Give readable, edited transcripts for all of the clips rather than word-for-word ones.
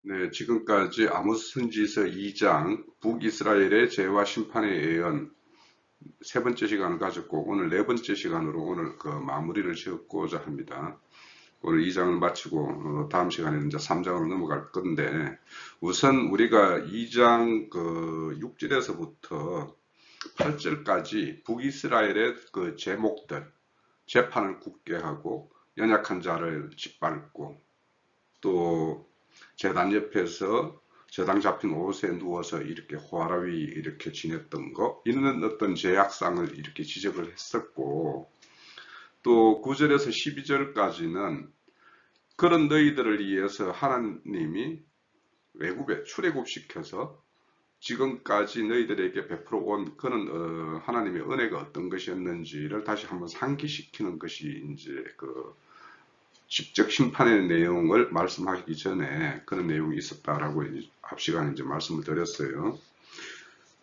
네, 지금까지 아모스 선지서 2장 북이스라엘의 죄와 심판의 예언 세 번째 시간을 가졌고 오늘 네 번째 시간으로 오늘 그 마무리를 지었고자 합니다. 오늘 2장을 마치고 다음 시간에는 이제 3장으로 넘어갈 건데 우선 우리가 2장 그 6절에서부터 8절까지 북이스라엘의 그 제목들 재판을 굳게 하고 연약한 자를 짓밟고 또 제단 옆에서 제당 잡힌 옷에 누워서 이렇게 호라위 이렇게 지냈던 거 이런 어떤 죄악상을 이렇게 지적을 했었고 또 9절에서 12절까지는 그런 너희들을 위해서 하나님이 외국에 출애굽시켜서 지금까지 너희들에게 베풀어 온 그런 하나님의 은혜가 어떤 것이었는지를 다시 한번 상기시키는 것이 이제 그 직접 심판의 내용을 말씀하기 전에 그런 내용이 있었다라고 앞 시간에 이제 말씀을 드렸어요.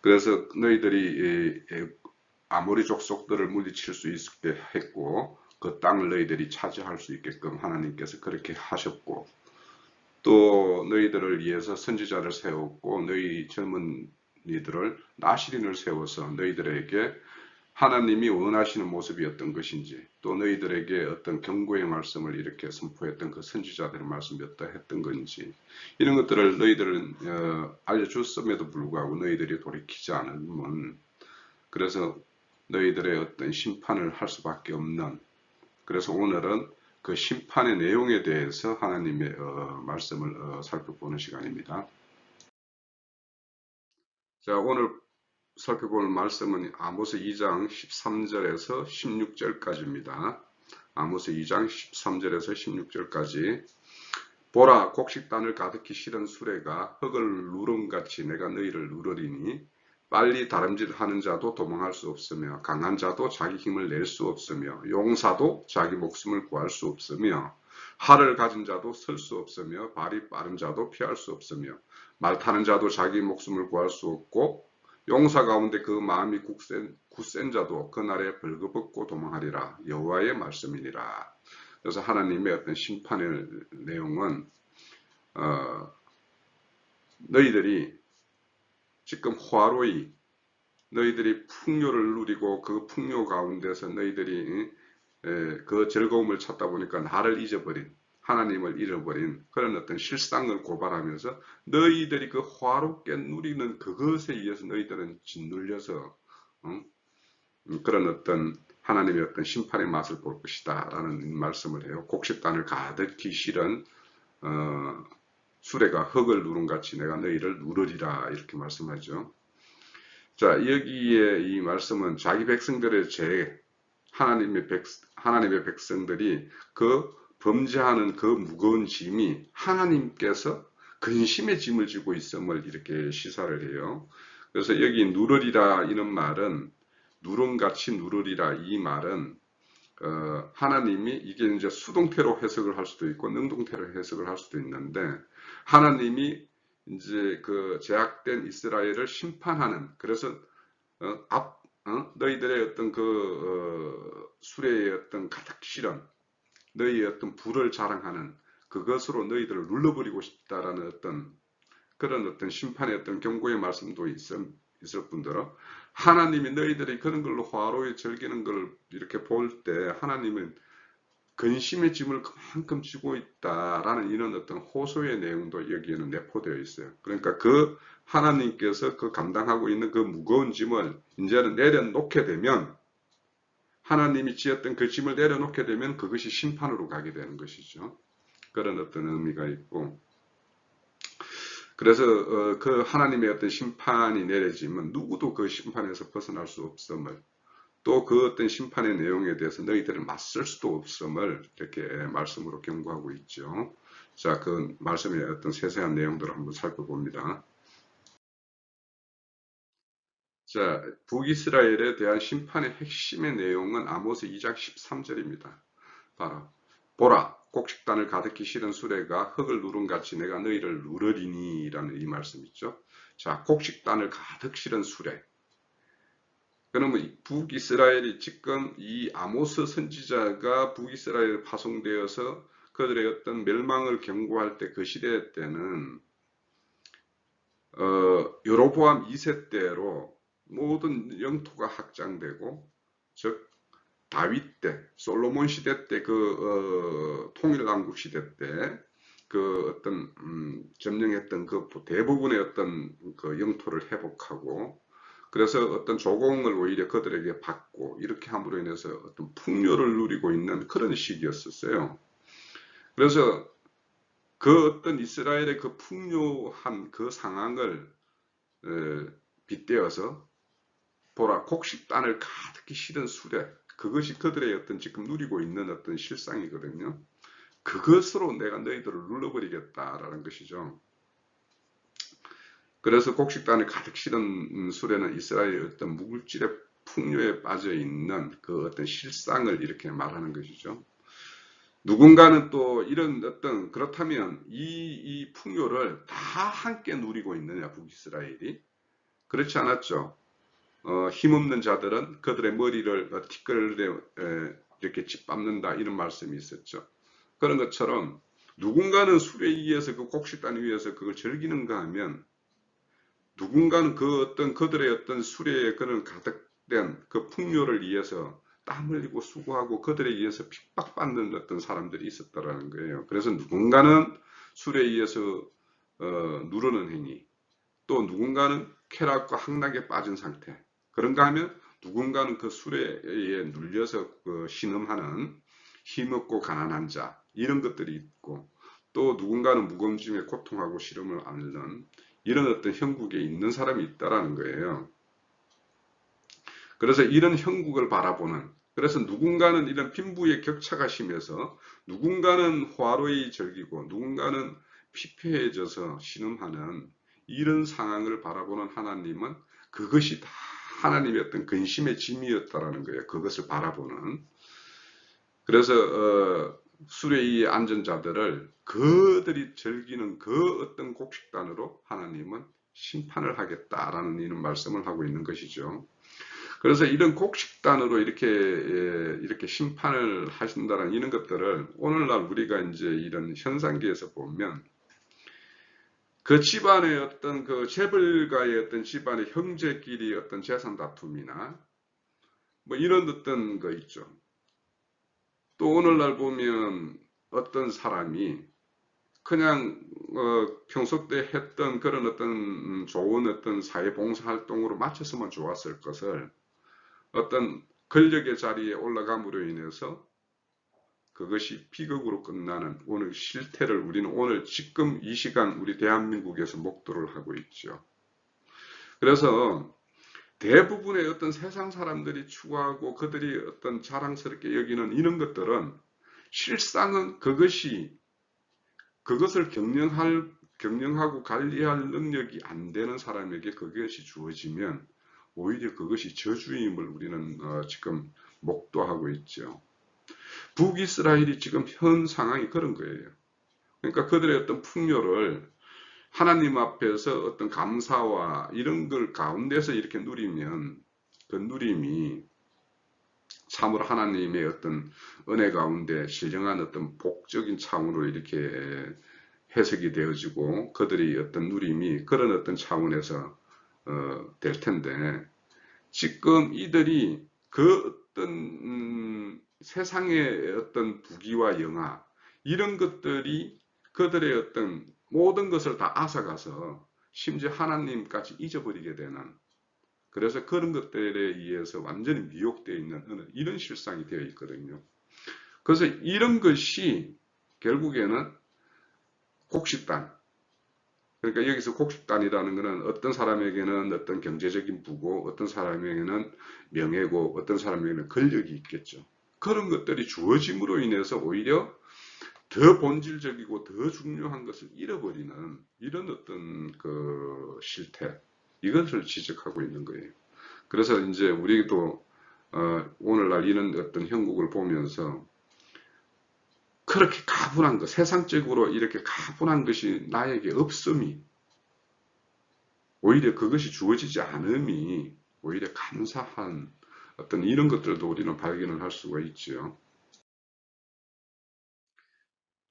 그래서 너희들이 아모리 족속들을 물리칠 수 있게 했고 그 땅을 너희들이 차지할 수 있게끔 하나님께서 그렇게 하셨고 또 너희들을 위해서 선지자를 세웠고 너희 젊은이들을 나시린을 세워서 너희들에게 하나님이 원하시는 모습이 어떤 것인지 또 너희들에게 어떤 경고의 말씀을 이렇게 선포했던 그 선지자들의 말씀이 어떠했던 건지 이런 것들을 너희들은 알려줬음에도 불구하고 너희들이 돌이키지 않으면 그래서 너희들의 어떤 심판을 할 수밖에 없는 그래서 오늘은 그 심판의 내용에 대해서 하나님의 말씀을 살펴보는 시간입니다. 자, 오늘 살펴볼 말씀은 아모스 2장 13절에서 16절까지입니다. 아모스 2장 13절에서 16절까지 보라 곡식단을 가득히 실은 수레가 흙을 누름같이 내가 너희를 누르리니 빨리 다름질하는 자도 도망할 수 없으며 강한 자도 자기 힘을 낼 수 없으며 용사도 자기 목숨을 구할 수 없으며 활을 가진 자도 설 수 없으며 발이 빠른 자도 피할 수 없으며 말 타는 자도 자기 목숨을 구할 수 없고 용사 가운데 그 마음이 굳센 자도 그날에 벌거벗고 도망하리라. 여호와의 말씀이니라. 그래서 하나님의 어떤 심판의 내용은 너희들이 지금 화로이 너희들이 풍요를 누리고 그 풍요 가운데서 너희들이 그 즐거움을 찾다 보니까 나를 잊어버린 하나님을 잃어버린 그런 어떤 실상을 고발하면서 너희들이 그 화롭게 누리는 그것에 의해서 너희들은 짓눌려서 그런 어떤 하나님의 어떤 심판의 맛을 볼 것이다 라는 말씀을 해요. 곡식단을 가득히 실은 수레가 흙을 누름같이 내가 너희를 누르리라 이렇게 말씀하죠. 자, 여기에 이 말씀은 자기 백성들의 죄, 하나님의 백성들이 그 범죄하는 그 무거운 짐이 하나님께서 근심의 짐을 지고 있음을 이렇게 시사를 해요. 그래서 여기 누르리라 이런 말은 누름같이 누르리라 이 말은 하나님이 이게 이제 수동태로 해석을 할 수도 있고 능동태로 해석을 할 수도 있는데 하나님이 이제 그 제약된 이스라엘을 심판하는 그래서 너희들의 어떤 그 수레의 어떤 가득 실은 너희의 어떤 부를 자랑하는 그것으로 너희들을 눌러버리고 싶다라는 어떤 그런 어떤 심판의 어떤 경고의 말씀도 있을 뿐더러 하나님이 너희들이 그런 걸로 화로에 즐기는 걸 이렇게 볼 때 하나님은 근심의 짐을 그만큼 지고 있다라는 이런 어떤 호소의 내용도 여기에는 내포되어 있어요. 그러니까 그 하나님께서 그 감당하고 있는 그 무거운 짐을 이제는 내려놓게 되면 하나님이 지었던 그 짐을 내려놓게 되면 그것이 심판으로 가게 되는 것이죠. 그런 어떤 의미가 있고 그래서 그 하나님의 어떤 심판이 내려지면 누구도 그 심판에서 벗어날 수 없음을 또 그 어떤 심판의 내용에 대해서 너희들을 맞설 수도 없음을 이렇게 말씀으로 경고하고 있죠. 자, 그 말씀의 어떤 세세한 내용들을 한번 살펴봅니다. 자, 북이스라엘에 대한 심판의 핵심의 내용은 아모스 2장 13절입니다. 바로 보라, 곡식단을 가득히 실은 수레가 흙을 누름같이 내가 너희를 누르리니 라는 이 말씀이죠. 자, 곡식단을 가득 실은 수레. 그러면 북이스라엘이 지금 이 아모스 선지자가 북이스라엘에 파송되어서 그들의 어떤 멸망을 경고할 때 그 시대 때는 여로보암 2세 때로 모든 영토가 확장되고, 즉 다윗 때, 솔로몬 시대 때 통일왕국 시대 때 그 어떤 점령했던 그 대부분의 어떤 그 영토를 회복하고, 그래서 어떤 조공을 오히려 그들에게 받고 이렇게 함으로 인해서 어떤 풍요를 누리고 있는 그런 시기였었어요. 그래서 그 어떤 이스라엘의 그 풍요한 그 상황을 빗대어서 보라, 곡식단을 가득히 실은 수레, 그것이 그들의 어떤 지금 누리고 있는 어떤 실상이거든요. 그것으로 내가 너희들을 눌러버리겠다라는 것이죠. 그래서 곡식단을 가득 실은 수레는 이스라엘의 어떤 물질의 풍요에 빠져 있는 그 어떤 실상을 이렇게 말하는 것이죠. 누군가는 또 이런 어떤, 그렇다면 이 풍요를 다 함께 누리고 있느냐, 북이스라엘이? 그렇지 않았죠. 힘없는 자들은 그들의 머리를 티끌에 이렇게 짓밟는다, 이런 말씀이 있었죠. 그런 것처럼 누군가는 수레 위에서 그 곡식단 위에서 그걸 즐기는가 하면, 누군가는 그 어떤 그들의 어떤 수레에 그런 가득된 그 풍요를 위해서 땀 흘리고 수고하고 그들에 의해서 핍박받는 어떤 사람들이 있었다라는 거예요. 그래서 누군가는 술에 의해서 누르는 행위, 또 누군가는 쾌락과 향락에 빠진 상태. 그런가 하면 누군가는 그 술에 눌려서 신음하는 힘없고 가난한 자, 이런 것들이 있고, 또 누군가는 무거움짐에 고통하고 시름을 앓는 이런 어떤 형국에 있는 사람이 있다라는 거예요. 그래서 이런 형국을 바라보는, 그래서 누군가는 이런 빈부의 격차가 심해서 누군가는 화로에 절기고 누군가는 피폐해져서 신음하는 이런 상황을 바라보는 하나님은 그것이 다 하나님의 어떤 근심의 짐이었다라는 거예요. 그것을 바라보는. 그래서 수레위에 앉은 자들을 그들이 즐기는 그 어떤 곡식단으로 하나님은 심판을 하겠다라는 이런 말씀을 하고 있는 것이죠. 그래서 이런 곡식단으로 이렇게 심판을 하신다는 이런 것들을 오늘날 우리가 이제 이런 현상계에서 보면, 그 집안의 어떤 그 재벌가의 어떤 집안의 형제끼리 어떤 재산 다툼이나 뭐 이런 어떤 거 있죠. 또 오늘날 보면 어떤 사람이 그냥 평소 때 했던 그런 어떤 좋은 어떤 사회봉사 활동으로 마쳤으면 좋았을 것을 어떤 권력의 자리에 올라감으로 인해서 그것이 비극으로 끝나는 오늘 실태를 우리는 오늘 지금 이 시간 우리 대한민국에서 목도를 하고 있죠. 그래서 대부분의 어떤 세상 사람들이 추구하고 그들이 어떤 자랑스럽게 여기는 이런 것들은 실상은 그것을 경영하고 관리할 능력이 안 되는 사람에게 그것이 주어지면 오히려 그것이 저주임을 우리는 지금 목도하고 있죠. 북이스라엘이 지금 현 상황이 그런 거예요. 그러니까 그들의 어떤 풍요를 하나님 앞에서 어떤 감사와 이런 걸 가운데서 이렇게 누리면 그 누림이 참으로 하나님의 어떤 은혜 가운데 신령한 어떤 복적인 차원으로 이렇게 해석이 되어지고 그들이 어떤 누림이 그런 어떤 차원에서 될 텐데, 지금 이들이 그 어떤 세상의 어떤 부귀와 영화 이런 것들이 그들의 어떤 모든 것을 다 앗아가서 심지어 하나님까지 잊어버리게 되는, 그래서 그런 것들에 의해서 완전히 미혹되어 있는 이런 실상이 되어 있거든요. 그래서 이런 것이 결국에는 곡식단, 그러니까 여기서 곡식단이라는 것은 어떤 사람에게는 어떤 경제적인 부고, 어떤 사람에게는 명예고, 어떤 사람에게는 권력이 있겠죠. 그런 것들이 주어짐으로 인해서 오히려 더 본질적이고 더 중요한 것을 잃어버리는 이런 어떤 그 실태, 이것을 지적하고 있는 거예요. 그래서 이제 우리도 오늘날 이런 어떤 형국을 보면서 그렇게 가분한 것, 세상적으로 이렇게 가분한 것이 나에게 없음이, 오히려 그것이 주어지지 않음이 오히려 감사한 어떤 이런 것들도 우리는 발견을 할 수가 있죠.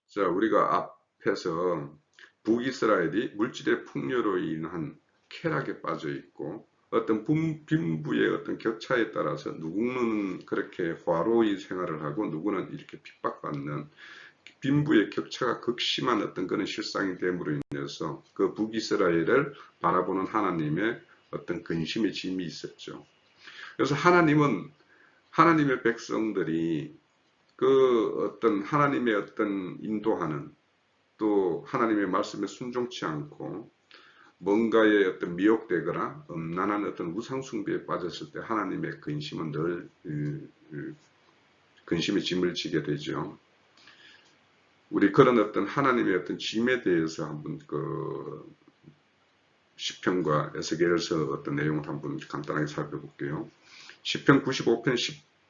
자, 우리가 앞에서 북이스라엘이 물질의 풍요로 인한 쾌락에 빠져 있고 어떤 빈부의 어떤 격차에 따라서 누구는 그렇게 화로의 생활을 하고 누구는 이렇게 핍박받는 빈부의 격차가 극심한 어떤 그런 실상이 됨으로 인해서 그 북이스라엘을 바라보는 하나님의 어떤 근심의 짐이 있었죠. 그래서 하나님은 하나님의 백성들이 그 어떤 하나님의 어떤 인도하는 또 하나님의 말씀에 순종치 않고 뭔가에 어떤 미혹되거나 음란한 어떤 우상숭배에 빠졌을 때 하나님의 근심은 늘 근심의 짐을 지게 되죠. 우리 그런 어떤 하나님의 어떤 짐에 대해서 한번 그 시편과 에스겔서 어떤 내용을 한번 간단하게 살펴볼게요. 시편 95편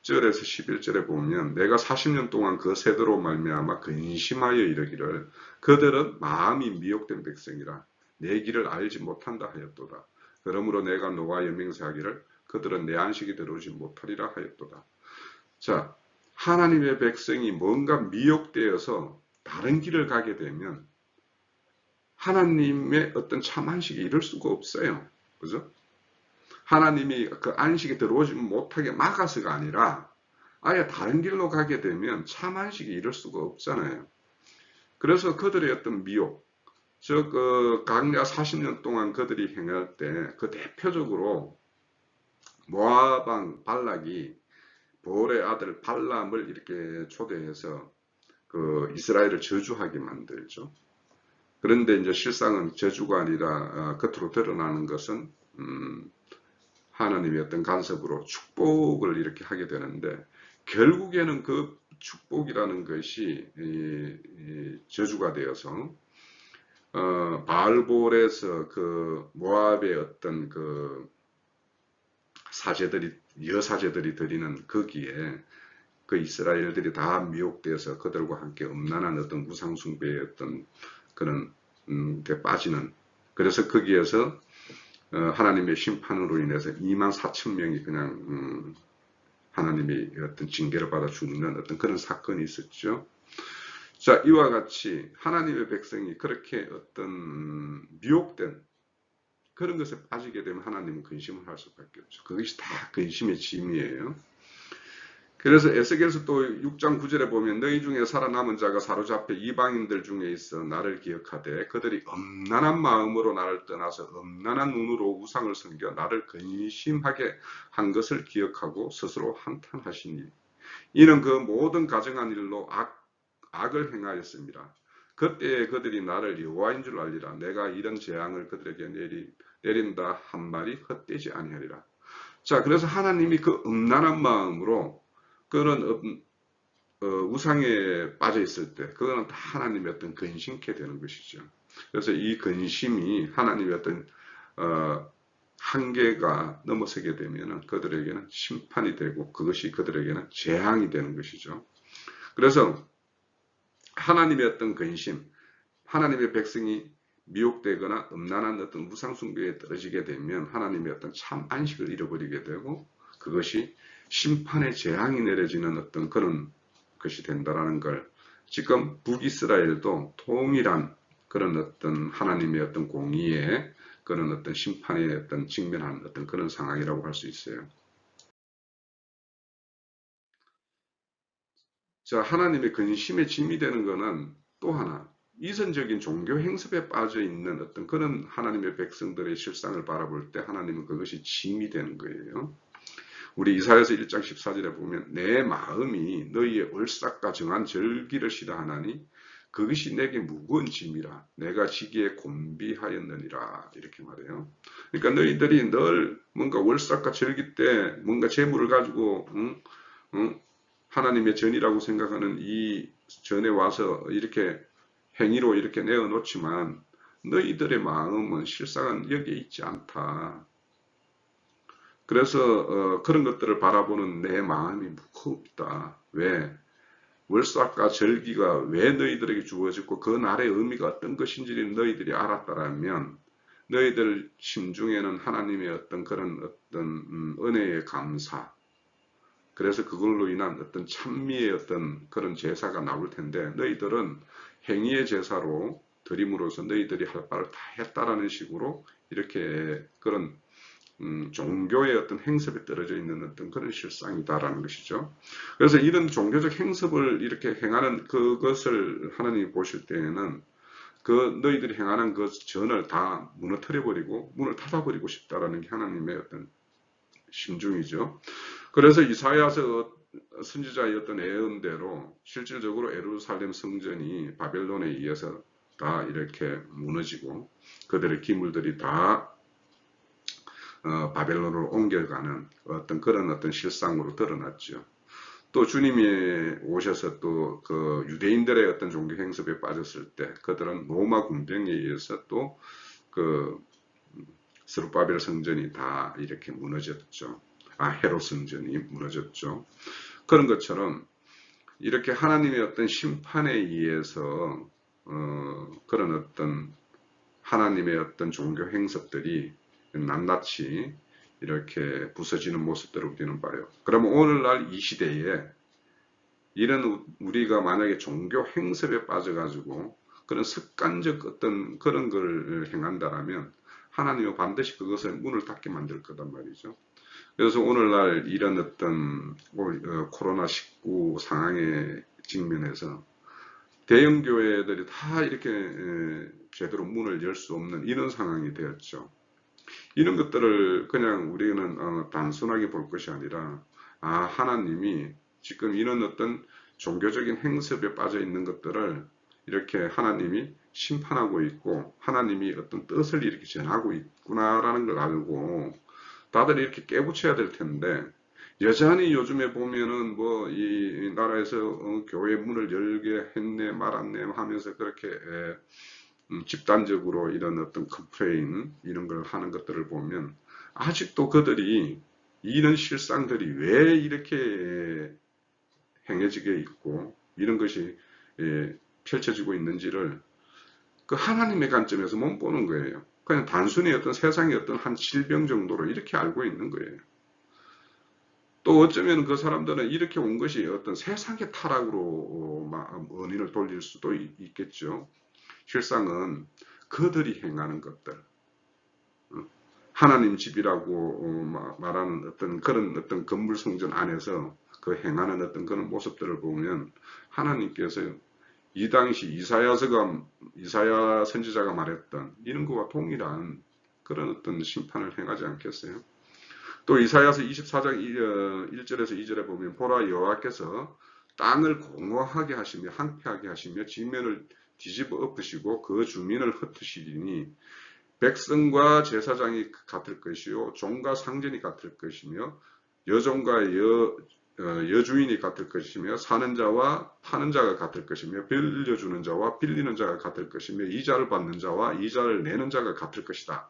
10절에서 11절에 보면 내가 40년 동안 그 세대로 말미암아 근심하여 이르기를 그들은 마음이 미혹된 백성이라 내 길을 알지 못한다 하였도다. 그러므로 내가 노하여 맹세하기를 그들은 내 안식이 들어오지 못하리라 하였도다. 자, 하나님의 백성이 뭔가 미혹되어서 다른 길을 가게 되면 하나님의 어떤 참 안식이 이룰 수가 없어요. 그죠? 하나님이 그 안식에 들어오지 못하게 막아서가 아니라 아예 다른 길로 가게 되면 참 안식이 이룰 수가 없잖아요. 그래서 그들의 어떤 미혹, 그 광야 40년 동안 그들이 행할 때 그 대표적으로 모압 왕 발락이 보올의 아들 발람을 이렇게 초대해서 그 이스라엘을 저주하게 만들죠. 그런데 이제 실상은 저주가 아니라 겉으로 드러나는 것은 하나님의 어떤 간섭으로 축복을 이렇게 하게 되는데 결국에는 그 축복이라는 것이 저주가 되어서 바알볼에서 그 모압의 어떤 그 사제들이 여사제들이 드리는 거기에 그 이스라엘들이 다 미혹되어서 그들과 함께 음란한 어떤 우상숭배의 어떤 그런 데 빠지는 그래서 거기에서 하나님의 심판으로 인해서 2만 4천 명이 그냥 하나님의 어떤 징계를 받아 죽는 어떤 그런 사건이 있었죠. 자, 이와 같이 하나님의 백성이 그렇게 어떤 미혹된 그런 것에 빠지게 되면 하나님은 근심을 할 수밖에 없죠. 그것이 다 근심의 짐이에요. 그래서 에스겔서 또 6장 9절에 보면 너희 중에 살아남은 자가 사로잡혀 이방인들 중에 있어 나를 기억하되 그들이 엄난한 마음으로 나를 떠나서 엄난한 눈으로 우상을 섬겨 나를 근심하게 한 것을 기억하고 스스로 한탄하시니 이는 그 모든 가정한 일로 악을 행하였습니다. 그때에 그들이 나를 여호와인 줄 알리라. 내가 이런 재앙을 그들에게 내린다 한 말이 헛되지 아니하리라. 자, 그래서 하나님이 그 음란한 마음으로 그런 우상에 빠져 있을 때 그거는 다 하나님의 어떤 근심케 되는 것이죠. 그래서 이 근심이 하나님의 어떤 한계가 넘어서게 되면 그들에게는 심판이 되고 그것이 그들에게는 재앙이 되는 것이죠. 그래서 하나님의 어떤 근심, 하나님의 백성이 미혹되거나 음란한 어떤 우상숭배에 떨어지게 되면 하나님의 어떤 참 안식을 잃어버리게 되고 그것이 심판의 재앙이 내려지는 어떤 그런 것이 된다라는 걸 지금 북이스라엘도 동일한 그런 어떤 하나님의 어떤 공의에 그런 어떤 심판의 어떤 직면한 어떤 그런 상황이라고 할 수 있어요. 자, 하나님의 근심에 짐이 되는 것은 또 하나 이선적인 종교 행습에 빠져 있는 어떤 그런 하나님의 백성들의 실상을 바라볼 때 하나님은 그것이 짐이 되는 거예요. 우리 이사야서 1장 14절에 보면 내 마음이 너희의 얼싹과 정한 절기를 싫어하나니 그것이 내게 무거운 짐이라 내가 지기에 곤비하였느니라 이렇게 말해요. 그러니까 너희들이 늘 뭔가 월삭과 절기 때 뭔가 재물을 가지고 하나님의 전이라고 생각하는 이 전에 와서 이렇게 행위로 이렇게 내어놓지만 너희들의 마음은 실상은 여기에 있지 않다. 그래서 그런 것들을 바라보는 내 마음이 무겁다. 왜? 월삭과 절기가 왜 너희들에게 주어졌고 그 날의 의미가 어떤 것인지를 너희들이 알았다라면 너희들 심중에는 하나님의 어떤 그런 어떤 은혜의 감사 그래서 그걸로 인한 어떤 찬미의 어떤 그런 제사가 나올 텐데 너희들은 행위의 제사로 드림으로서 너희들이 할 바를 다 했다라는 식으로 이렇게 그런 종교의 어떤 행습에 떨어져 있는 어떤 그런 실상이다라는 것이죠. 그래서 이런 종교적 행습을 이렇게 행하는 그것을 하나님이 보실 때에는 그 너희들이 행하는 그 전을 다 무너뜨려 버리고 문을 닫아버리고 싶다라는 게 하나님의 어떤 심중이죠. 그래서 이사야서 선지자의 어떤 예언대로 실질적으로 예루살렘 성전이 바벨론에 의해서 다 이렇게 무너지고 그들의 기물들이 다 바벨론으로 옮겨가는 어떤 그런 어떤 실상으로 드러났죠. 또 주님이 오셔서 또 그 유대인들의 어떤 종교 행습에 빠졌을 때 그들은 로마 군병에 의해서 또 그 스룹바벨 성전이 다 이렇게 무너졌죠. 헤롯 성전이 무너졌죠. 그런 것처럼 이렇게 하나님의 어떤 심판에 의해서 그런 어떤 하나님의 어떤 종교 행습들이 낱낱이 이렇게 부서지는 모습들을 우리는 봐요. 그러면 오늘날 이 시대에 이런 우리가 만약에 종교 행습에 빠져가지고 그런 습관적 어떤 그런 걸 행한다라면 하나님은 반드시 그것을 문을 닫게 만들 거단 말이죠. 그래서 오늘날 이런 어떤 코로나19 상황에 직면해서 대형 교회들이 다 이렇게 제대로 문을 열 수 없는 이런 상황이 되었죠. 이런 것들을 그냥 우리는 단순하게 볼 것이 아니라 하나님이 지금 이런 어떤 종교적인 행습에 빠져 있는 것들을 이렇게 하나님이 심판하고 있고 하나님이 어떤 뜻을 이렇게 전하고 있구나라는 걸 알고 다들 이렇게 깨부쳐야 될 텐데 여전히 요즘에 보면은 뭐 이 나라에서 교회 문을 열게 했네 말았네 하면서 그렇게 집단적으로 이런 어떤 컴플레인 이런 걸 하는 것들을 보면 아직도 그들이 이런 실상들이 왜 이렇게 행해지게 있고 이런 것이 펼쳐지고 있는지를 그 하나님의 관점에서 못 보는 거예요. 그냥 단순히 어떤 세상의 어떤 한 질병 정도로 이렇게 알고 있는 거예요. 또 어쩌면 그 사람들은 이렇게 온 것이 어떤 세상의 타락으로 원인을 돌릴 수도 있겠죠. 실상은 그들이 행하는 것들, 하나님 집이라고 말하는 어떤 그런 어떤 건물 성전 안에서 그 행하는 어떤 그런 모습들을 보면 하나님께서 이 당시 이사야 선지자가 말했던 이런 것과 동일한 그런 어떤 심판을 행하지 않겠어요? 또 이사야서 24장 1절에서 2절에 보면 보라 여호와께서 땅을 공허하게 하시며 황폐하게 하시며 지면을 뒤집어 엎으시고 그 주민을 흩으시리니 백성과 제사장이 같을 것이요 종과 상전이 같을 것이며 여종과 여주인이 같을 것이며 사는 자와 파는 자가 같을 것이며 빌려주는 자와 빌리는 자가 같을 것이며 이자를 받는 자와 이자를 내는 자가 같을 것이다.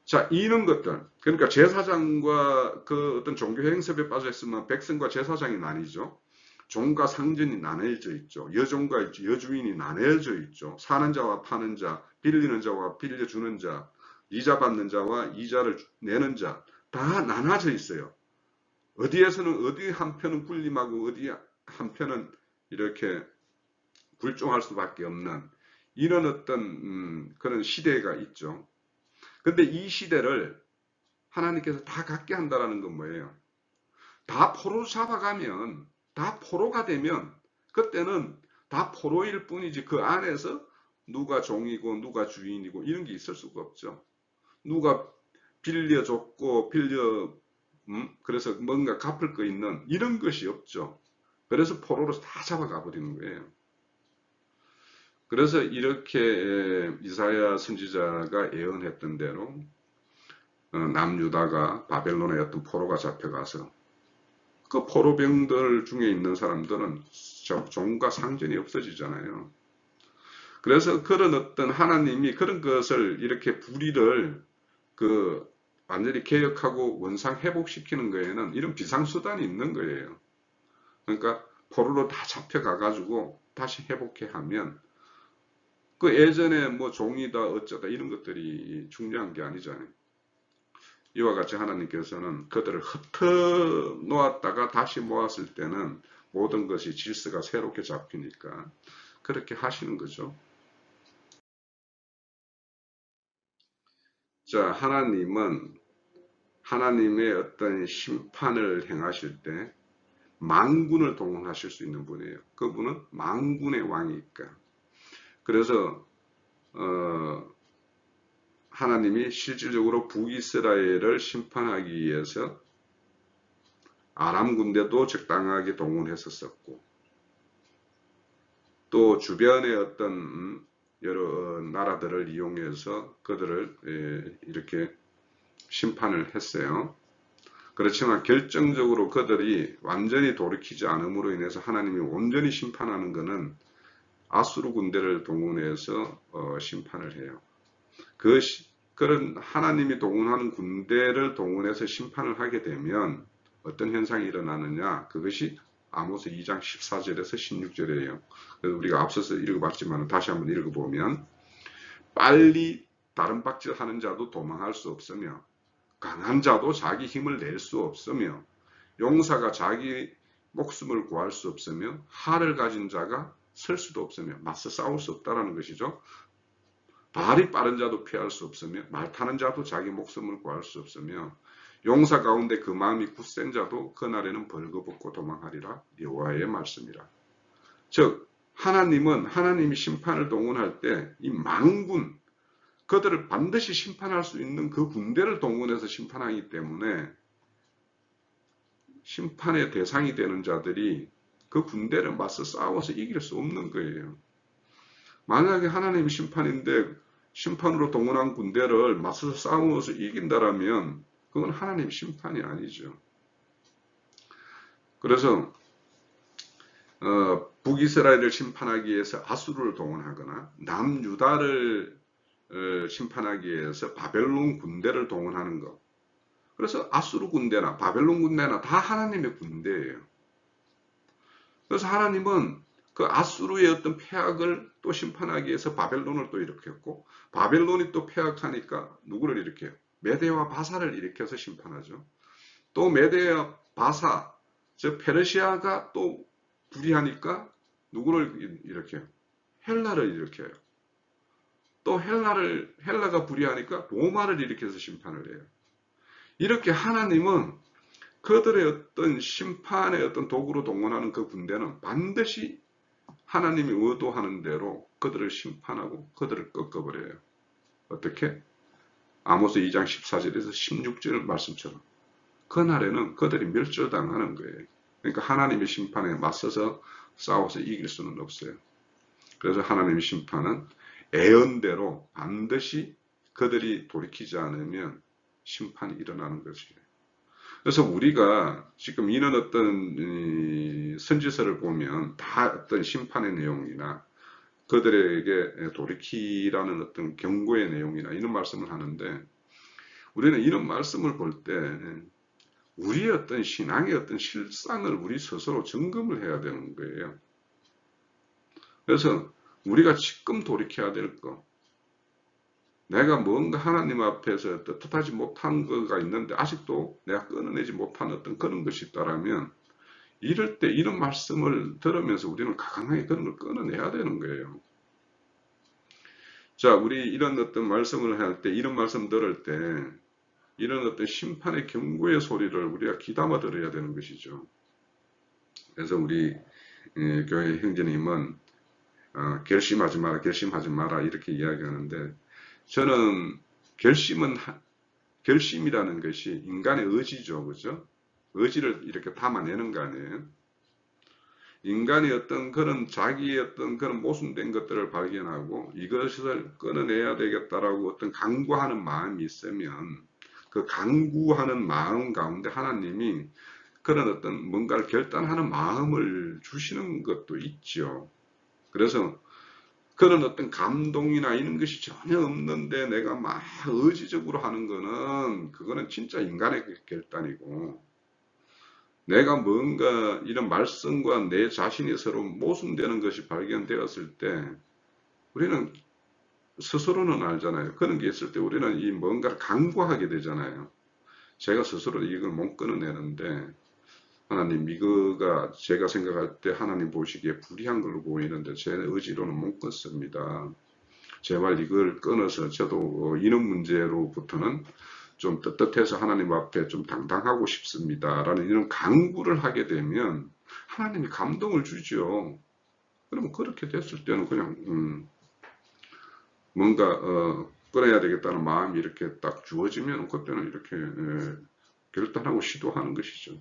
자, 이런 것들, 그러니까 제사장과 그 어떤 종교 행습에 빠져 있으면 백성과 제사장이 나뉘죠. 종과 상전이 나눠져 있죠. 여종과 여주인이 나눠져 있죠. 사는 자와 파는 자, 빌리는 자와 빌려주는 자, 이자 받는 자와 이자를 내는 자, 다 나눠져 있어요. 어디에서는 어디 한편은 군림하고 어디 한편은 이렇게 굴종할 수밖에 없는 이런 어떤 그런 시대가 있죠. 근데 이 시대를 하나님께서 다 갖게 한다라는 건 뭐예요? 다 포로로 잡아가면, 다 포로가 되면, 그때는 다 포로일 뿐이지 그 안에서 누가 종이고 누가 주인이고 이런 게 있을 수가 없죠. 누가 빌려줬고 그래서 뭔가 갚을 거 있는 이런 것이 없죠. 그래서 포로로 다 잡아가 버리는 거예요. 그래서 이렇게 이사야 선지자가 예언했던 대로 남유다가 바벨론의 어떤 포로가 잡혀가서 그 포로병들 중에 있는 사람들은 종과 상전이 없어지잖아요. 그래서 그런 어떤 하나님이 그런 것을 이렇게 불의를 완전히 개혁하고 원상 회복시키는 거에는 이런 비상수단이 있는 거예요. 그러니까 포로로 다 잡혀가가지고 다시 회복해 하면 그 예전에 뭐 종이다 어쩌다 이런 것들이 중요한 게 아니잖아요. 이와 같이 하나님께서는 그들을 흩어 놓았다가 다시 모았을 때는 모든 것이 질서가 새롭게 잡히니까 그렇게 하시는 거죠. 자, 하나님은 하나님의 어떤 심판을 행하실 때 만군을 동원하실 수 있는 분이에요. 그분은 만군의 왕이니까. 그래서 하나님이 실질적으로 북이스라엘을 심판하기 위해서 아람 군대도 적당하게 동원했었고, 또 주변의 어떤 여러 나라들을 이용해서 그들을 이렇게 심판을 했어요. 그렇지만 결정적으로 그들이 완전히 돌이키지 않음으로 인해서 하나님이 온전히 심판하는 것은 아수르 군대를 동원해서 심판을 해요. 그런 하나님이 동원하는 군대를 동원해서 심판을 하게 되면 어떤 현상이 일어나느냐? 그것이 아모스 2장 14절에서 16절이에요. 그래서 우리가 앞서서 읽어봤지만 다시 한번 읽어보면 빨리 다른 박질하는 자도 도망할 수 없으며 강한 자도 자기 힘을 낼 수 없으며 용사가 자기 목숨을 구할 수 없으며 활을 가진 자가 설 수도 없으며 맞서 싸울 수 없다라는 것이죠. 발이 빠른 자도 피할 수 없으며 말 타는 자도 자기 목숨을 구할 수 없으며 용사 가운데 그 마음이 굳센 자도 그날에는 벌거벗고 도망하리라. 여호와의 말씀이라. 즉 하나님은 하나님이 심판을 동원할 때 이 만군 그들을 반드시 심판할 수 있는 그 군대를 동원해서 심판하기 때문에 심판의 대상이 되는 자들이 그 군대를 맞서 싸워서 이길 수 없는 거예요. 만약에 하나님이 심판인데 심판으로 동원한 군대를 맞서서 싸워서 이긴다라면 그건 하나님 심판이 아니죠. 그래서 북이스라엘을 심판하기 위해서 아수르를 동원하거나 남유다를 심판하기 위해서 바벨론 군대를 동원하는 것. 그래서 아수르 군대나 바벨론 군대나 다 하나님의 군대예요. 그래서 하나님은 그 아수르의 어떤 폐악을 또 심판하기 위해서 바벨론을 또 일으켰고 바벨론이 또 폐악하니까 누구를 일으켜요? 메대와 바사를 일으켜서 심판하죠. 또 메대와 바사, 즉 페르시아가 또 불의하니까 누구를 일으켜요? 헬라를 일으켜요. 또 헬라가 불의하니까 로마를 일으켜서 심판을 해요. 이렇게 하나님은 그들의 어떤 심판의 어떤 도구로 동원하는 그 군대는 반드시 하나님이 의도하는 대로 그들을 심판하고 그들을 꺾어버려요. 어떻게? 아모스 2장 14절에서 16절 말씀처럼 그날에는 그들이 멸절당하는 거예요. 그러니까 하나님의 심판에 맞서서 싸워서 이길 수는 없어요. 그래서 하나님의 심판은 애언대로 반드시 그들이 돌이키지 않으면 심판이 일어나는 것이에요. 그래서 우리가 지금 이런 어떤 선지서를 보면 다 어떤 심판의 내용이나 그들에게 돌이키라는 어떤 경고의 내용이나 이런 말씀을 하는데 우리는 이런 말씀을 볼 때 우리의 어떤 신앙의 어떤 실상을 우리 스스로 점검을 해야 되는 거예요. 그래서 우리가 지금 돌이켜야 될 것, 내가 뭔가 하나님 앞에서 떳떳하지 못한 거가 있는데 아직도 내가 끊어내지 못한 어떤 그런 것이 있다라면 이럴 때 이런 말씀을 들으면서 우리는 강하게 그런 걸 끊어내야 되는 거예요. 자, 우리 이런 어떤 말씀을 할 때, 이런 말씀 들을 때 이런 어떤 심판의 경고의 소리를 우리가 귀담아 들어야 되는 것이죠. 그래서 우리 교회 형제님은 결심하지 마라, 결심하지 마라 이렇게 이야기하는데 저는 결심이라는 것이 인간의 의지죠. 그죠? 의지를 이렇게 담아내는 거 아니에요? 인간이 어떤 그런 자기의 어떤 그런 모순된 것들을 발견하고 이것을 끊어내야 되겠다라고 어떤 강구하는 마음이 있으면 그 강구하는 마음 가운데 하나님이 그런 어떤 뭔가를 결단하는 마음을 주시는 것도 있죠. 그래서 그런 어떤 감동이나 이런 것이 전혀 없는데 내가 막 의지적으로 하는 거는 그거는 진짜 인간의 결단이고 내가 뭔가 이런 말씀과 내 자신이 서로 모순되는 것이 발견되었을 때 우리는 스스로는 알잖아요. 그런 게 있을 때 우리는 이 뭔가를 강구하게 되잖아요. 제가 스스로 이걸 못 끊어내는데 하나님 이거가 제가 생각할 때 하나님 보시기에 불의한 걸로 보이는데 제 의지로는 못 끊습니다. 제발 이걸 끊어서 저도 이런 문제로부터는 좀 떳떳해서 하나님 앞에 좀 당당하고 싶습니다. 라는 이런 강구를 하게 되면 하나님이 감동을 주죠. 그러면 그렇게 됐을 때는 그냥 뭔가 끊어야 되겠다는 마음이 이렇게 딱 주어지면 그때는 이렇게 결단하고 시도하는 것이죠.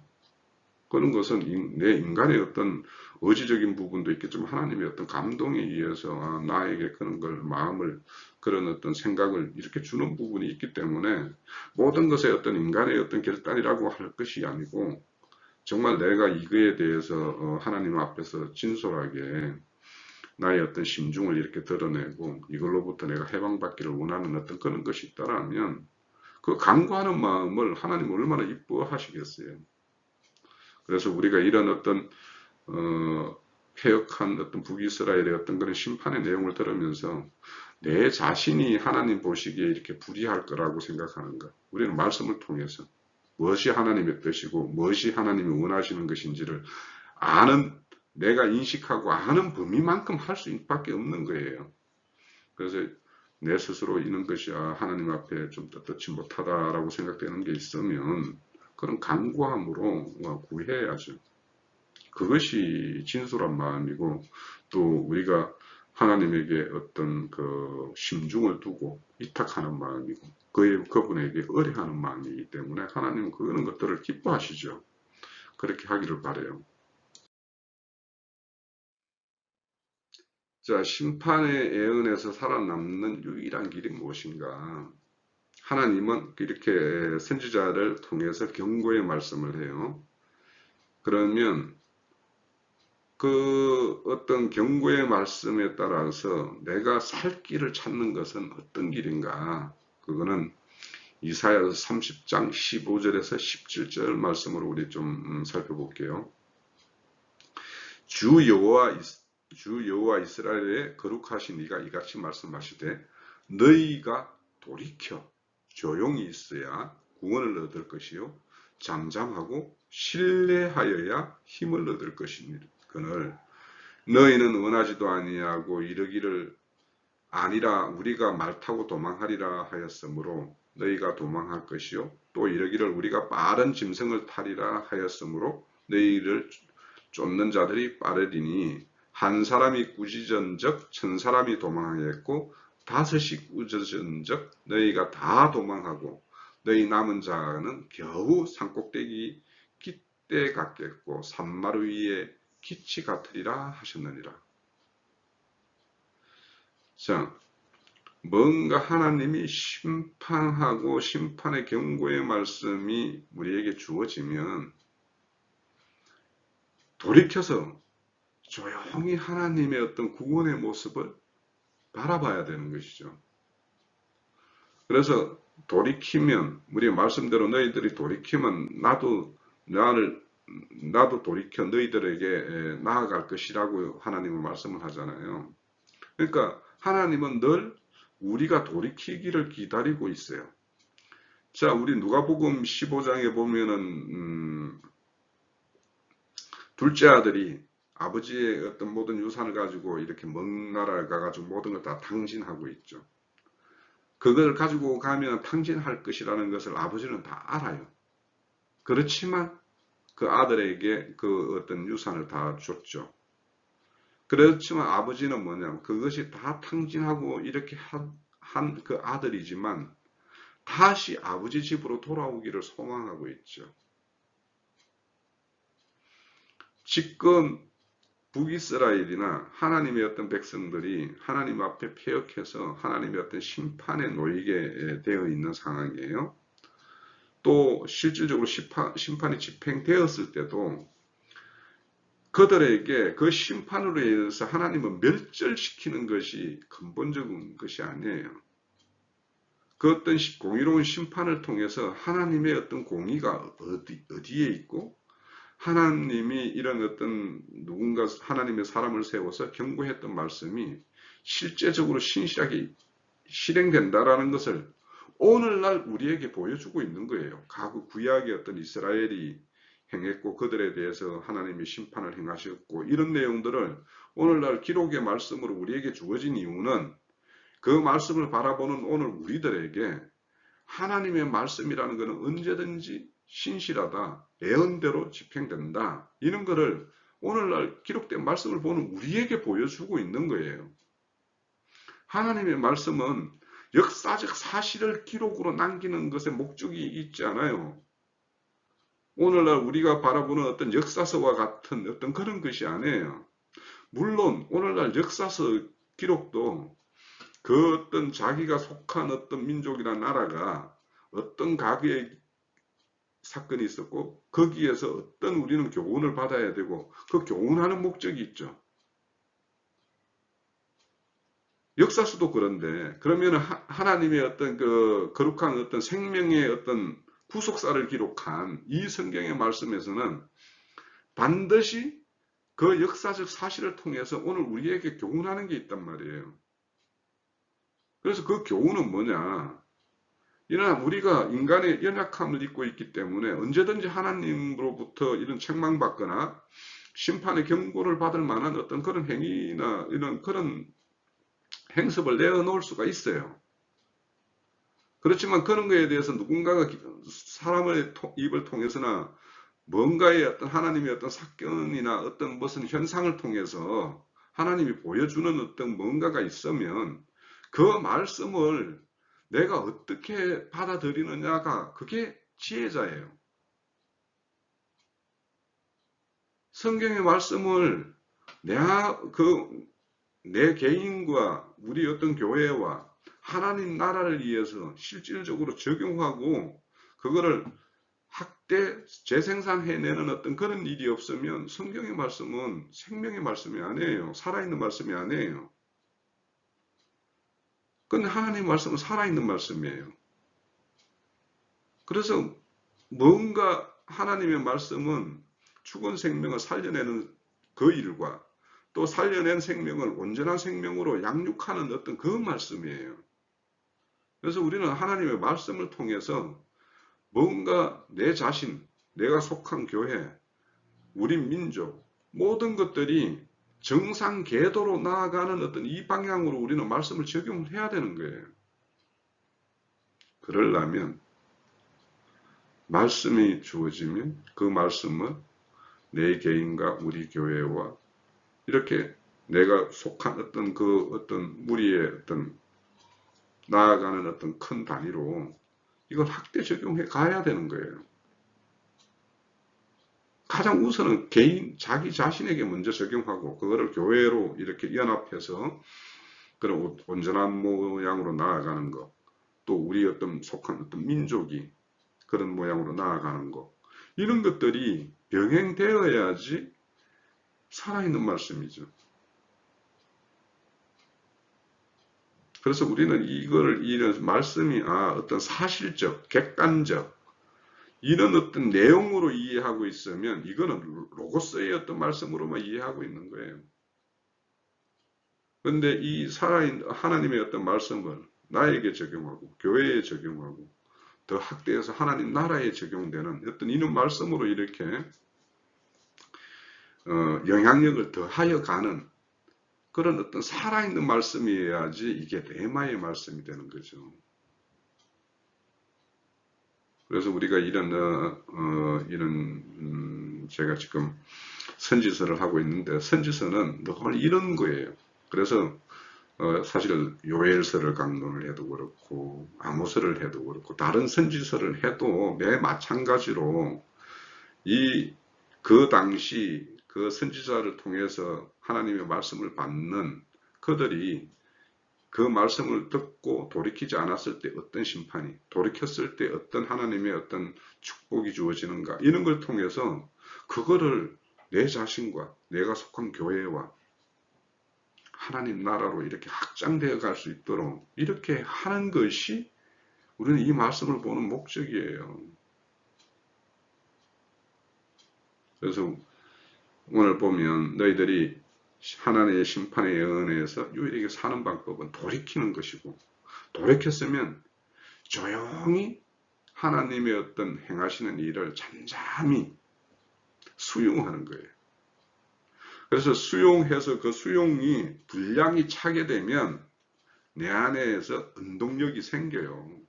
그런 것은 내 인간의 어떤 의지적인 부분도 있겠지만 하나님의 어떤 감동에 의해서 나에게 그런 걸 마음을 그런 어떤 생각을 이렇게 주는 부분이 있기 때문에 모든 것의 어떤 인간의 어떤 결단이라고 할 것이 아니고 정말 내가 이거에 대해서 하나님 앞에서 진솔하게 나의 어떤 심중을 이렇게 드러내고 이걸로부터 내가 해방받기를 원하는 어떤 그런 것이 있다라면 그 간구하는 마음을 하나님 얼마나 이뻐하시겠어요. 그래서 우리가 이런 어떤 폐역한 어떤 북이스라엘의 어떤 그런 심판의 내용을 들으면서 내 자신이 하나님 보시기에 이렇게 불의할 거라고 생각하는가? 우리는 말씀을 통해서 무엇이 하나님의 뜻이고 무엇이 하나님이 원하시는 것인지를 아는 내가 인식하고 아는 범위만큼 할 수밖에 없는 거예요. 그래서 내 스스로 이런 것이 하나님 앞에 좀 떳떳지 못하다라고 생각되는 게 있으면 그런 간구함으로 구해야죠. 그것이 진솔한 마음이고 또 우리가 하나님에게 어떤 그 심중을 두고 위탁하는 마음이고 그분에게 의뢰하는 마음이기 때문에 하나님은 그런 것들을 기뻐하시죠. 그렇게 하기를 바라요. 자, 심판의 예언에서 살아남는 유일한 길이 무엇인가? 하나님은 이렇게 선지자를 통해서 경고의 말씀을 해요. 그러면 그 어떤 경고의 말씀에 따라서 내가 살 길을 찾는 것은 어떤 길인가? 그거는 이사야서 30장 15절에서 17절 말씀으로 우리 좀 살펴볼게요. 주 여호와 이스라엘의 거룩하신 이가 이같이 말씀하시되 너희가 돌이켜 조용히 있어야 구원을 얻을 것이요 잠잠하고 신뢰하여야 힘을 얻을 것이니를 너희는 원하지도 아니하고 이르기를 아니라 우리가 말 타고 도망하리라 하였으므로 너희가 도망할 것이요 또 이르기를 우리가 빠른 짐승을 타리라 하였으므로 너희를 쫓는 자들이 빠르리니 한 사람이 꾸짖은적 천 사람이 도망하였고 다섯이 꾸짖은적 너희가 다 도망하고 너희 남은 자는 겨우 산꼭대기 깃대 같겠고 산마루 위에 기치 같으리라 하셨느니라. 자, 뭔가 하나님이 심판하고 심판의 경고의 말씀이 우리에게 주어지면 돌이켜서 조용히 하나님의 어떤 구원의 모습을 바라봐야 되는 것이죠. 그래서 돌이키면 우리의 말씀대로 너희들이 돌이키면 나도 돌이켜 너희들에게 나아갈 것이라고 하나님은 말씀을 하잖아요. 그러니까 하나님은 늘 우리가 돌이키기를 기다리고 있어요. 자, 우리 누가복음 15장에 보면은 둘째 아들이 아버지의 어떤 모든 유산을 가지고 이렇게 먼 나라를 가가지고 모든 걸 다 탕진하고 있죠. 그걸 가지고 가면 탕진할 것이라는 것을 아버지는 다 알아요. 그렇지만 그 아들에게 그 어떤 유산을 다 줬죠. 그렇지만 아버지는 뭐냐면 그것이 다 탕진하고 이렇게 한 그 아들이지만 다시 아버지 집으로 돌아오기를 소망하고 있죠. 지금 북이스라엘이나 하나님의 어떤 백성들이 하나님 앞에 패역해서 하나님의 어떤 심판에 놓이게 되어 있는 상황이에요. 또 실질적으로 심판이 집행되었을 때도 그들에게 그 심판으로 인해서 하나님은 멸절시키는 것이 근본적인 것이 아니에요. 그 어떤 공의로운 심판을 통해서 하나님의 어떤 공의가 어디에 있고 하나님이 이런 어떤 누군가 하나님의 사람을 세워서 경고했던 말씀이 실제적으로 신실하게 실행된다라는 것을 오늘날 우리에게 보여주고 있는 거예요. 과거 구약의 어떤 이스라엘이 행했고 그들에 대해서 하나님이 심판을 행하셨고 이런 내용들을 오늘날 기록의 말씀으로 우리에게 주어진 이유는 그 말씀을 바라보는 오늘 우리들에게 하나님의 말씀이라는 것은 언제든지 신실하다, 예언대로 집행된다. 이런 거를 오늘날 기록된 말씀을 보는 우리에게 보여주고 있는 거예요. 하나님의 말씀은 역사적 사실을 기록으로 남기는 것에 목적이 있지 않아요. 오늘날 우리가 바라보는 어떤 역사서와 같은 어떤 그런 것이 아니에요. 물론 오늘날 역사서 기록도 그 어떤 자기가 속한 어떤 민족이나 나라가 어떤 과거의 사건이 있었고 거기에서 어떤 우리는 교훈을 받아야 되고 그 교훈하는 목적이 있죠. 역사서도 그런데 그러면 하나님의 어떤 그 거룩한 어떤 생명의 어떤 구속사를 기록한 이 성경의 말씀에서는 반드시 그 역사적 사실을 통해서 오늘 우리에게 교훈하는 게 있단 말이에요. 그래서 그 교훈은 뭐냐? 이러나 우리가 인간의 연약함을 입고 있기 때문에 언제든지 하나님으로부터 이런 책망받거나 심판의 경고를 받을 만한 어떤 그런 행위나 이런 그런 행습을 내어놓을 수가 있어요. 그렇지만 그런 거에 대해서 누군가가 사람의 입을 통해서나 뭔가의 어떤 하나님의 어떤 사건이나 어떤 무슨 현상을 통해서 하나님이 보여주는 어떤 뭔가가 있으면 그 말씀을 내가 어떻게 받아들이느냐가 그게 지혜자예요. 성경의 말씀을 내 개인과 우리 어떤 교회와 하나님 나라를 위해서 실질적으로 적용하고 그거를 학대, 재생산해내는 어떤 그런 일이 없으면 성경의 말씀은 생명의 말씀이 아니에요. 살아있는 말씀이 아니에요. 근데 하나님의 말씀은 살아있는 말씀이에요. 그래서 뭔가 하나님의 말씀은 죽은 생명을 살려내는 그 일과 또 살려낸 생명을 온전한 생명으로 양육하는 어떤 그 말씀이에요. 그래서 우리는 하나님의 말씀을 통해서 뭔가 내 자신, 내가 속한 교회, 우리 민족, 모든 것들이 정상 궤도로 나아가는 어떤 이 방향으로 우리는 말씀을 적용해야 되는 거예요. 그러려면 말씀이 주어지면 그 말씀은 내 개인과 우리 교회와 이렇게 내가 속한 어떤 그 어떤 무리의 어떤 나아가는 어떤 큰 단위로 이걸 학대 적용해 가야 되는 거예요. 가장 우선은 개인, 자기 자신에게 먼저 적용하고, 그거를 교회로 이렇게 연합해서 그런 온전한 모양으로 나아가는 것, 또 우리 어떤 속한 어떤 민족이 그런 모양으로 나아가는 것, 이런 것들이 병행되어야지 살아있는 말씀이죠. 그래서 우리는 이런 말씀이 어떤 사실적, 객관적, 이런 어떤 내용으로 이해하고 있으면 이거는 로고스의 어떤 말씀으로만 이해하고 있는 거예요. 그런데 이 살아있는 하나님의 어떤 말씀을 나에게 적용하고 교회에 적용하고 더 확대해서 하나님 나라에 적용되는 어떤 이런 말씀으로 이렇게 영향력을 더하여 가는 그런 어떤 살아있는 말씀이어야지 이게 레마의 말씀이 되는 거죠. 그래서 우리가 제가 지금 선지서를 하고 있는데 선지서는 늘 이런 거예요. 그래서 사실 요엘서를 강론을 해도 그렇고 아모스를 해도 그렇고 다른 선지서를 해도 매 마찬가지로 그 당시 그 선지자를 통해서 하나님의 말씀을 받는 그들이 그 말씀을 듣고 돌이키지 않았을 때 어떤 심판이, 돌이켰을 때 어떤 하나님의 어떤 축복이 주어지는가, 이런 걸 통해서 그거를 내 자신과 내가 속한 교회와 하나님 나라로 이렇게 확장되어 갈 수 있도록 이렇게 하는 것이 우리는 이 말씀을 보는 목적이에요. 그래서 오늘 보면 너희들이 하나님의 심판의 예언에서 유일하게 사는 방법은 돌이키는 것이고, 돌이켰으면 조용히 하나님의 어떤 행하시는 일을 잠잠히 수용하는 거예요. 그래서 수용해서 그 수용이 분량이 차게 되면 내 안에서 운동력이 생겨요.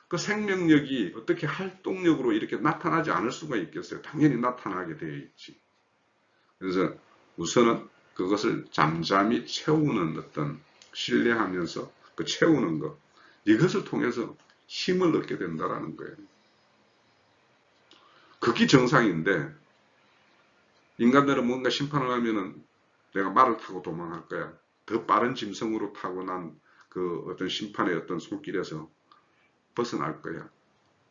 그 생명력이 어떻게 활동력으로 이렇게 나타나지 않을 수가 있겠어요? 당연히 나타나게 되어 있지. 그래서 우선은 그것을 잠잠히 채우는 어떤 신뢰하면서 그 채우는 것, 이것을 통해서 힘을 얻게 된다라는 거예요. 그게 정상인데 인간들은 뭔가 심판을 하면은 내가 말을 타고 도망할 거야. 더 빠른 짐승으로 타고난 그 어떤 심판의 어떤 손길에서 벗어날 거야.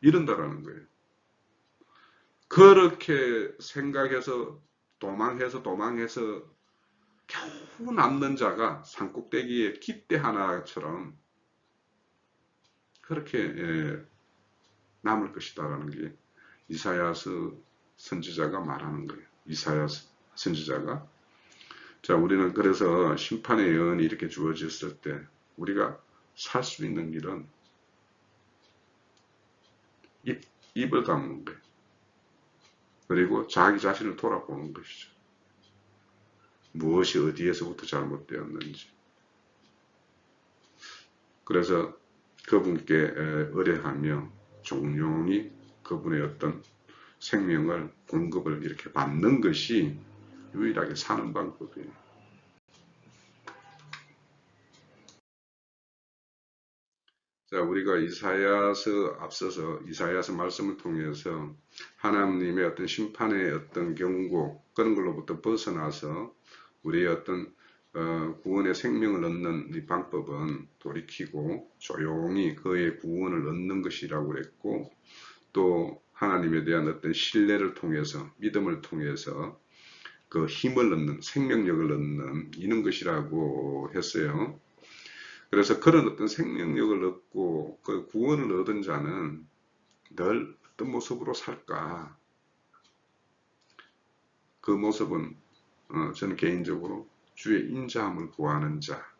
이런다라는 거예요. 그렇게 생각해서 도망해서 겨우 남는 자가 산꼭대기에 깃대 하나처럼 그렇게 남을 것이다라는 게 이사야서 선지자가 말하는 거예요. 이사야서 선지자가. 자, 우리는 그래서 심판의 예언이 이렇게 주어졌을 때 우리가 살 수 있는 길은 입을 감는 거예요. 그리고 자기 자신을 돌아보는 것이죠. 무엇이 어디에서부터 잘못되었는지. 그래서 그분께 의뢰하며 종용히 그분의 어떤 생명을 공급을 이렇게 받는 것이 유일하게 사는 방법이에요. 자, 우리가 앞서서 이사야서 말씀을 통해서 하나님의 어떤 심판의 어떤 경고 그런 걸로부터 벗어나서 우리의 어떤 구원의 생명을 얻는 이 방법은 돌이키고 조용히 그의 구원을 얻는 것이라고 그랬고, 또 하나님에 대한 어떤 신뢰를 통해서 믿음을 통해서 그 힘을 얻는 생명력을 얻는 이런 것이라고 했어요. 그래서 그런 어떤 생명력을 얻고 그 구원을 얻은 자는 늘 어떤 모습으로 살까? 그 모습은 저는 개인적으로 주의 인자함을 구하는 자,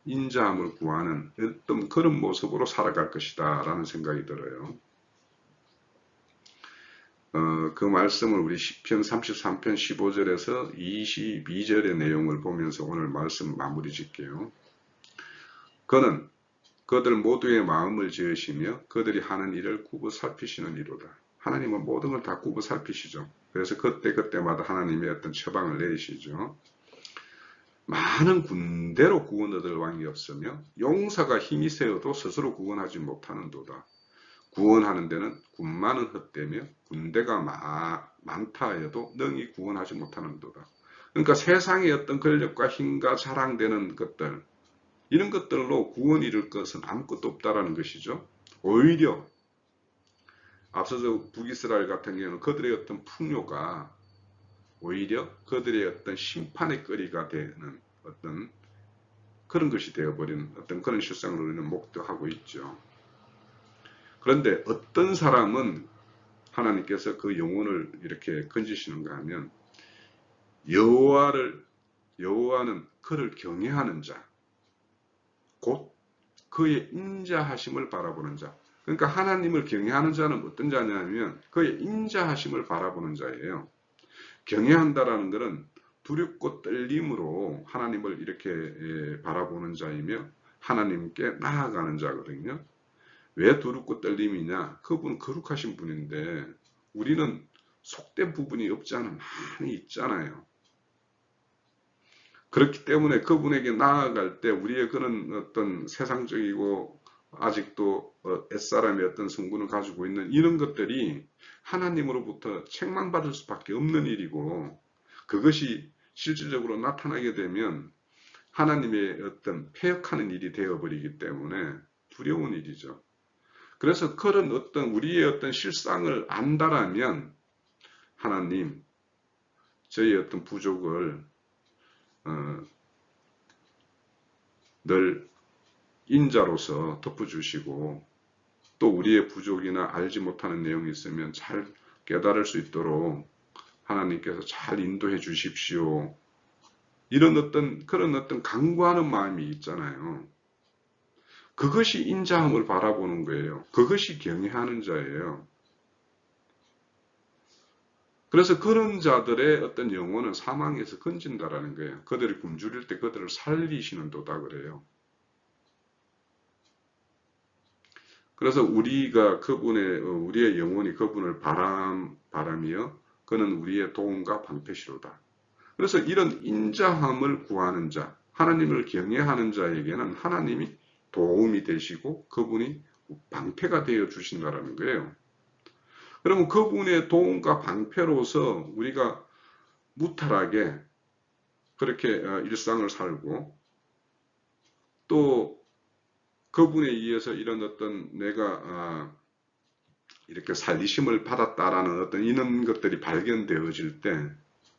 인자함을 구하는 어떤 그런 모습으로 살아갈 것이다 라는 생각이 들어요. 그 말씀을 우리 시편 33편 15절에서 22절의 내용을 보면서 오늘 말씀 마무리 짓게요. 그는 그들 모두의 마음을 지으시며 그들이 하는 일을 굽어 살피시는 이로다. 하나님은 모든 걸 다 굽어 살피시죠. 그래서 그때그때마다 하나님의 어떤 처방을 내리시죠. 많은 군대로 구원 얻을 왕이 없으며 용사가 힘이 세어도 스스로 구원하지 못하는도다. 구원하는 데는 군마는 헛되며 군대가 많다 해도 능히 구원하지 못하는도다. 그러니까 세상의 어떤 권력과 힘과 자랑되는 것들, 이런 것들로 구원 이룰 것은 아무것도 없다라는 것이죠. 오히려 앞서서 북이스라엘 같은 경우는 그들의 어떤 풍요가 오히려 그들의 어떤 심판의 거리가 되는 어떤 그런 것이 되어버리는 어떤 그런 실상으로 우리는 목도하고 있죠. 그런데 어떤 사람은 하나님께서 그 영혼을 이렇게 건지시는가 하면 여호와는 그를 경외하는 자, 곧 그의 인자하심을 바라보는 자. 그러니까 하나님을 경외하는 자는 어떤 자냐면 그의 인자하심을 바라보는 자예요. 경외한다라는 것은 두렵고 떨림으로 하나님을 이렇게 바라보는 자이며 하나님께 나아가는 자거든요. 왜 두렵고 떨림이냐? 그분은 거룩하신 분인데 우리는 속된 부분이 없지 않아 많이 있잖아요. 그렇기 때문에 그분에게 나아갈 때 우리의 그런 어떤 세상적이고 아직도 옛사람의 어떤 성분을 가지고 있는 이런 것들이 하나님으로부터 책망받을 수밖에 없는 일이고, 그것이 실질적으로 나타나게 되면 하나님의 어떤 폐역하는 일이 되어버리기 때문에 두려운 일이죠. 그래서 그런 어떤 우리의 어떤 실상을 안다라면 하나님, 저희 어떤 부족을 늘 인자로서 덮어주시고, 또 우리의 부족이나 알지 못하는 내용이 있으면 잘 깨달을 수 있도록 하나님께서 잘 인도해 주십시오. 이런 그런 어떤 간구하는 마음이 있잖아요. 그것이 인자함을 바라보는 거예요. 그것이 경외하는 자예요. 그래서 그런 자들의 어떤 영혼은 사망에서 건진다라는 거예요. 그들이 굶주릴 때 그들을 살리시는 도다 그래요. 그래서 우리가 우리의 영혼이 그분을 바람이여 그는 우리의 도움과 방패시로다. 그래서 이런 인자함을 구하는 자, 하나님을 경외하는 자에게는 하나님이 도움이 되시고 그분이 방패가 되어 주신다라는 거예요. 그러면 그분의 도움과 방패로서 우리가 무탈하게 그렇게 일상을 살고 또 그분에 의해서 이런 어떤 내가 이렇게 살리심을 받았다라는 어떤 이런 것들이 발견되어질 때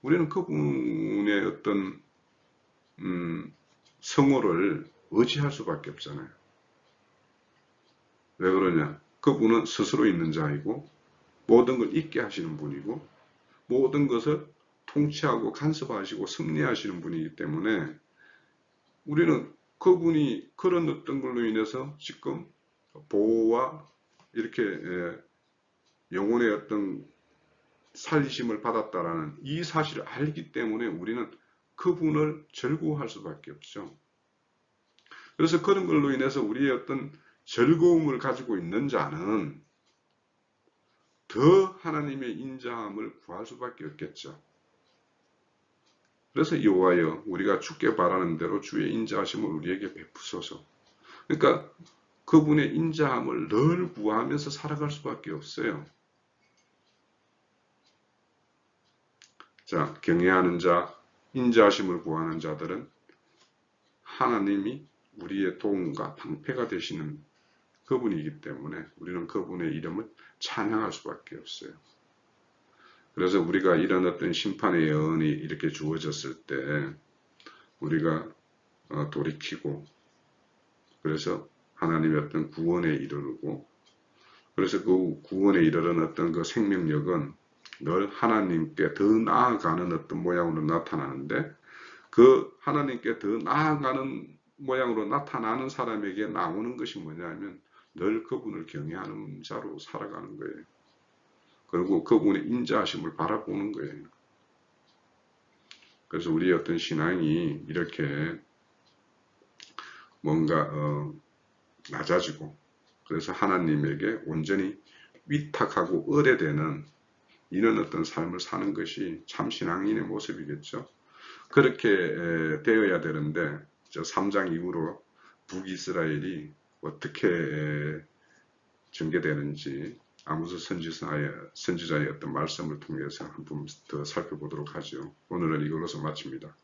우리는 그분의 어떤 성호를 의지할 수밖에 없잖아요. 왜 그러냐? 그분은 스스로 있는 자이고 모든 걸 있게 하시는 분이고 모든 것을 통치하고 간섭하시고 섭리하시는 분이기 때문에 우리는 그분이 그런 어떤 걸로 인해서 지금 보호와 이렇게 영혼의 어떤 살리심을 받았다라는 이 사실을 알기 때문에 우리는 그분을 즐거워할 수밖에 없죠. 그래서 그런 걸로 인해서 우리의 어떤 즐거움을 가지고 있는 자는 더 하나님의 인자함을 구할 수밖에 없겠죠. 그래서 여호와여 우리가 주께 바라는 대로 주의 인자하심을 우리에게 베푸소서. 그러니까 그분의 인자함을 늘 구하면서 살아갈 수밖에 없어요. 자, 경외하는 자, 인자하심을 구하는 자들은 하나님이 우리의 도움과 방패가 되시는 그분이기 때문에 우리는 그분의 이름을 찬양할 수밖에 없어요. 그래서 우리가 이런 어떤 심판의 예언이 이렇게 주어졌을 때 우리가 돌이키고 그래서 하나님의 어떤 구원에 이르르고 그래서 그 구원에 이르는 어떤 그 생명력은 늘 하나님께 더 나아가는 어떤 모양으로 나타나는데 그 하나님께 더 나아가는 모양으로 나타나는 사람에게 나오는 것이 뭐냐면 늘 그분을 경외하는 자로 살아가는 거예요. 그리고 그분의 인자하심을 바라보는 거예요. 그래서 우리의 어떤 신앙이 이렇게 뭔가 낮아지고 그래서 하나님에게 온전히 위탁하고 의뢰되는 이런 어떤 삶을 사는 것이 참 신앙인의 모습이겠죠. 그렇게 되어야 되는데 3장 이후로 북이스라엘이 어떻게 전개되는지 아모스 선지자의 어떤 말씀을 통해서 한 번 더 살펴보도록 하죠. 오늘은 이걸로서 마칩니다.